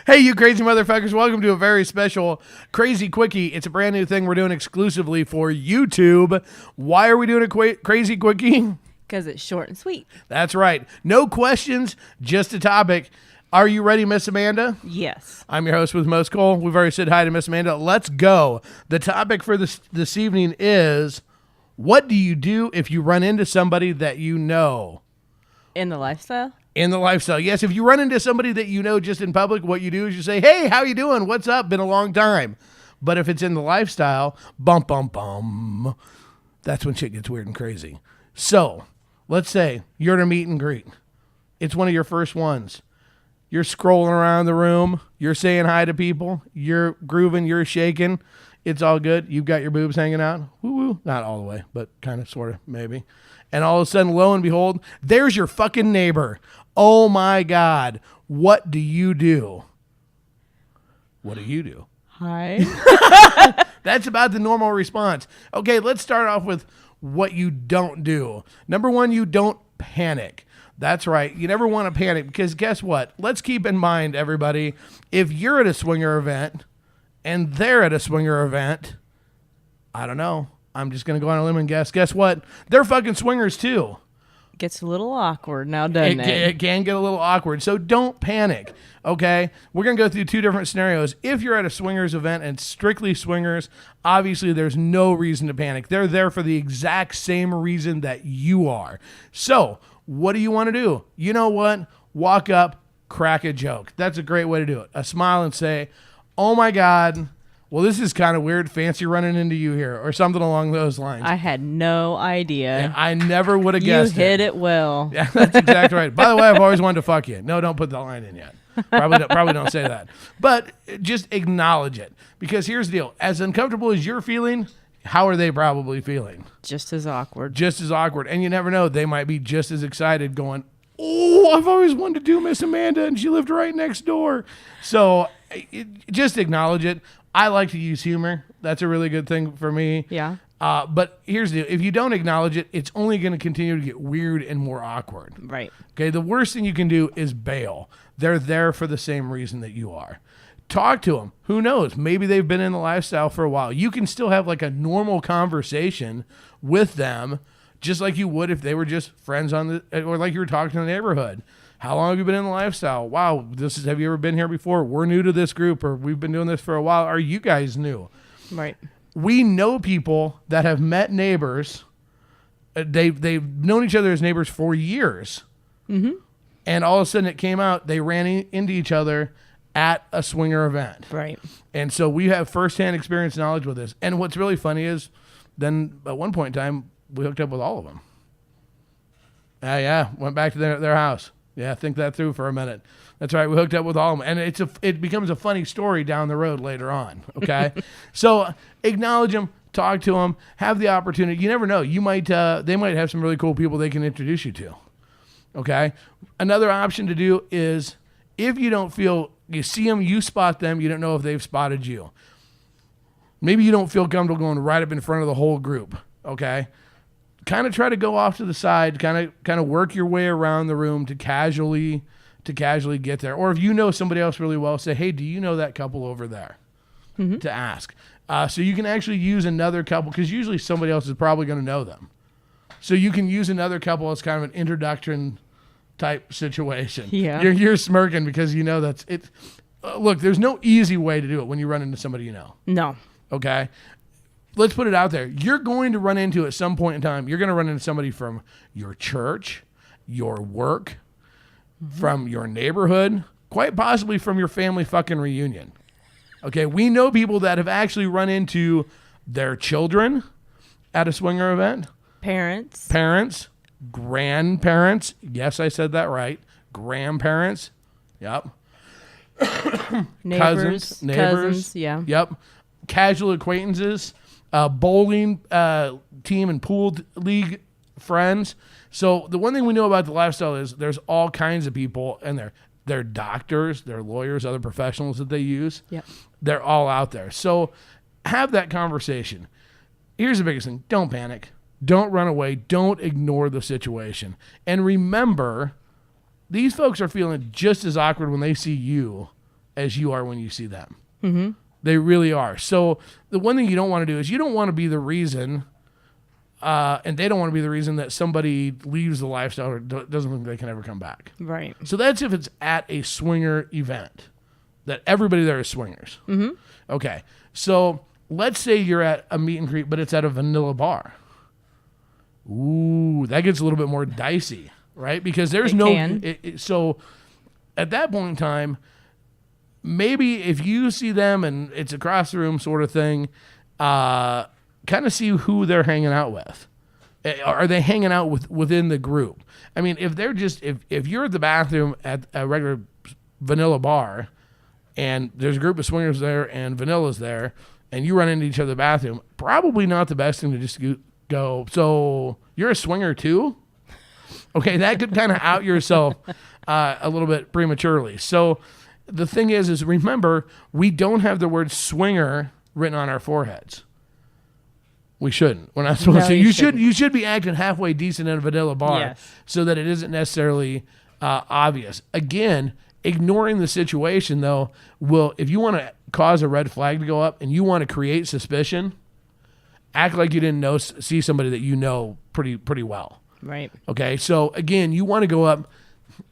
Hey, you crazy motherfuckers. Welcome to a very special Krazy Quickie. It's a brand new thing we're doing exclusively for YouTube. Why are we doing a Krazy Quickie? Because it's short and sweet. That's right. No questions, just a topic. Are you ready, Miss Amanda? Yes. I'm your host with Most Cole. We've already said hi to Miss Amanda. Let's go. The topic for this evening is, what do you do if you run into somebody that you know? In the lifestyle? In the lifestyle. Yes, if you run into somebody that you know just in public, what you do is you say, hey, how you doing? What's up? Been a long time. But if it's in the lifestyle, bum, bum, bum, that's when shit gets weird and crazy. So let's say you're at a meet and greet. It's one of your first ones. You're scrolling around the room. You're saying hi to people. You're grooving. You're shaking. It's all good. You've got your boobs hanging out. Woo-woo. Not all the way, but kind of, sort of, maybe. And all of a sudden, lo and behold, there's your fucking neighbor. Oh, my God. What do you do? What do you do? Hi. That's about the normal response. Okay, let's start off with what you don't do. Number one, you don't panic. That's right. You never want to panic because guess what? Let's keep in mind, everybody, if you're at a swinger event and they're at a swinger event, I don't know. I'm just going to go on a limb and guess. Guess what? They're fucking swingers too. Gets a little awkward now, doesn't it? It can get a little awkward. So don't panic, okay? We're going to go through two different scenarios. If you're at a swingers event and strictly swingers, obviously there's no reason to panic. They're there for the exact same reason that you are. So what do you want to do? You know what? Walk up, crack a joke. That's a great way to do it. A smile and say, oh my God, well, this is kind of weird. Fancy running into you here, or something along those lines. I had no idea. Yeah, I never would have guessed it. You hit it well. Yeah, that's exactly right. By the way, I've always wanted to fuck you. No, don't put the line in yet. Probably don't say that. But just acknowledge it. Because here's the deal. As uncomfortable as you're feeling, how are they probably feeling? Just as awkward. Just as awkward. And you never know. They might be just as excited going, oh, I've always wanted to do Miss Amanda, and she lived right next door. So just acknowledge it. I like to use humor. That's a really good thing for me. Yeah. But here's the deal. If you don't acknowledge it, it's only going to continue to get weird and more awkward. Right. Okay, the worst thing you can do is bail. They're there for the same reason that you are. Talk to them. Who knows? Maybe they've been in the lifestyle for a while. You can still have like a normal conversation with them, just like you would if they were just friends or like you were talking to the neighborhood. How long have you been in the lifestyle? Wow, have you ever been here before? We're new to this group, or we've been doing this for a while. Are you guys new? Right. We know people that have met neighbors. They've known each other as neighbors for years. Mm-hmm. And all of a sudden it came out, they ran into each other at a swinger event. Right. And so we have firsthand experience knowledge with this. And what's really funny is then at one point in time, we hooked up with all of them. Yeah, went back to their house. Yeah, think that through for a minute. That's right. We hooked up with all of them. And it becomes a funny story down the road later on. Okay. So acknowledge them, talk to them, have the opportunity. You never know. They might have some really cool people they can introduce you to. Okay. Another option to do is if you don't feel, you see them, you spot them, you don't know if they've spotted you. Maybe you don't feel comfortable going right up in front of the whole group. Okay. Kind of try to go off to the side, kind of work your way around the room to casually get there. Or if you know somebody else really well, say, hey, do you know that couple over there? Mm-hmm. To ask. So you can actually use another couple, because usually somebody else is probably going to know them. So you can use another couple as kind of an introduction type situation. Yeah. You're smirking because you know that's it. Look, there's no easy way to do it when you run into somebody you know. No. Okay? Let's put it out there. You're going to run into, at some point in time, you're going to run into somebody from your church, your work, from your neighborhood, quite possibly from your family fucking reunion. Okay, we know people that have actually run into their children at a swinger event. Parents, grandparents. Yes, I said that right. Grandparents. Yep. Neighbors. Cousins, yeah. Yep. Casual acquaintances. Bowling team and pool league friends. So the one thing we know about the lifestyle is there's all kinds of people, and they're doctors, they're lawyers, other professionals that they use. Yep. They're all out there. So have that conversation. Here's the biggest thing. Don't panic. Don't run away. Don't ignore the situation. And remember, these folks are feeling just as awkward when they see you as you are when you see them. Mm-hmm. They really are. So the one thing you don't want to do is you don't want to be the reason, and they don't want to be the reason that somebody leaves the lifestyle or doesn't think they can ever come back. Right. So that's if it's at a swinger event, that everybody there is swingers. Mm-hmm. Okay. So let's say you're at a meet and greet, but it's at a vanilla bar. Ooh, that gets a little bit more dicey, right? Because there's so at that point in time, maybe if you see them and it's across the room sort of thing, kind of see who they're hanging out with. Are they hanging out within the group? I mean, if they're just if you're at the bathroom at a regular vanilla bar and there's a group of swingers there and vanilla's there and you run into each other in the bathroom, probably not the best thing to just go, so you're a swinger too? Okay, that could kind of out yourself a little bit prematurely. So the thing is remember, we don't have the word swinger written on our foreheads. We shouldn't. We're not supposed to. You should be acting halfway decent in a vanilla bar so that it isn't necessarily obvious. Again, ignoring the situation though if you want to cause a red flag to go up and you want to create suspicion, act like you didn't see somebody that you know pretty well. Right. Okay. So again, you want to go up,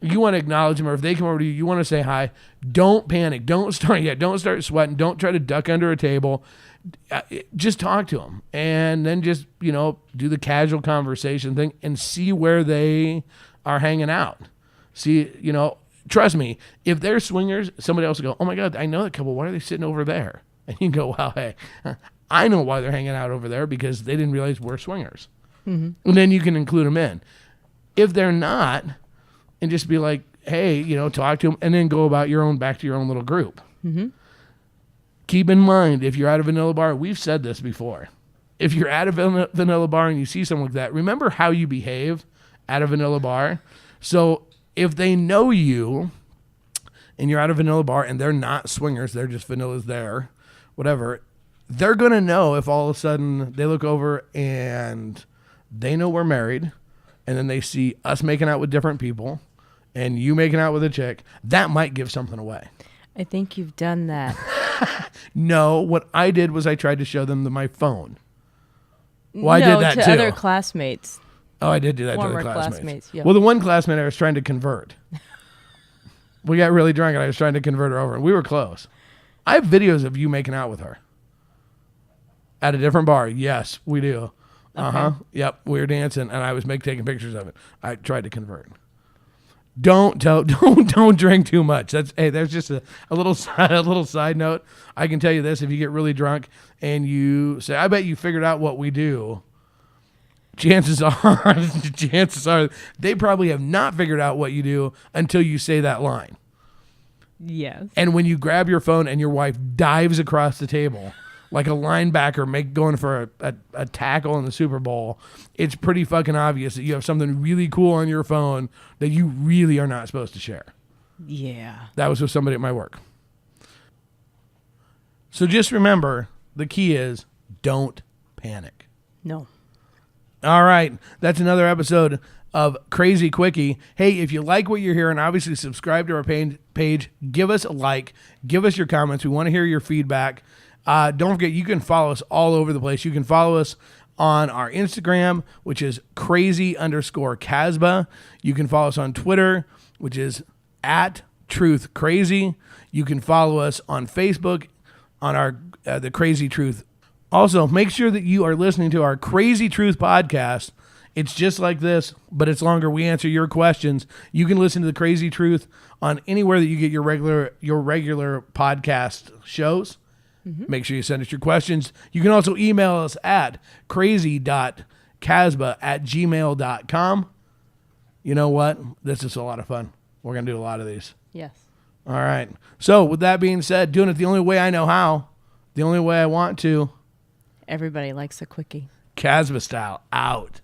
you want to acknowledge them, or if they come over to you, you want to say hi. Don't panic. Don't start sweating. Don't try to duck under a table. Just talk to them, and then just do the casual conversation thing and see where they are hanging out. See, trust me, if they're swingers, somebody else will go, "Oh my God, I know that couple. Why are they sitting over there?" And you can go, "Wow, hey, I know why they're hanging out over there because they didn't realize we're swingers." Mm-hmm. And then you can include them in. If they're not, and just be like, "Hey, talk to them," and then go about back to your own little group. Mm-hmm. Keep in mind, if you're at a vanilla bar, we've said this before. If you're at a vanilla bar and you see someone like that, remember how you behave at a vanilla bar. So if they know you and you're at a vanilla bar and they're not swingers, they're just vanillas there, whatever, they're going to know if all of a sudden they look over and they know we're married and then they see us making out with different people and you making out with a chick, that might give something away. I think you've done that. No, what I did was I tried to show them my phone. Well, I did that to too. Other classmates. Oh, I did do that to Former other classmates. Yeah. Well, the one classmate I was trying to convert. We got really drunk and I was trying to convert her over. And we were close. I have videos of you making out with her. At a different bar. Yes, we do. Okay. Uh-huh. Yep, we were dancing and I was taking pictures of it. I tried to convert. Don't drink too much. There's just a little side note. I can tell you this: if you get really drunk and you say, "I bet you figured out what we do," chances are they probably have not figured out what you do until you say that line. Yes. And when you grab your phone and your wife dives across the table like a linebacker going for a tackle in the Super Bowl, it's pretty fucking obvious that you have something really cool on your phone that you really are not supposed to share. Yeah. That was with somebody at my work. So just remember, the key is don't panic. No. All right. That's another episode of Krazy Quickie. Hey, if you like what you're hearing, obviously subscribe to our page. Give us a like. Give us your comments. We want to hear your feedback. Don't forget, you can follow us all over the place. You can follow us on our Instagram, which is crazy_Kasbh. You can follow us on Twitter, which is @truthcrazy. You can follow us on Facebook on our the Crazy Truth. Also, make sure that you are listening to our Crazy Truth podcast. It's just like this, but it's longer. We answer your questions. You can listen to the Crazy Truth on anywhere that you get your regular podcast shows. Mm-hmm. Make sure you send us your questions. You can also email us at crazy.kasbh@gmail.com. You know what? This is a lot of fun. We're going to do a lot of these. Yes. All right. So with that being said, doing it the only way I know how, the only way I want to. Everybody likes a quickie. Kasbh style out.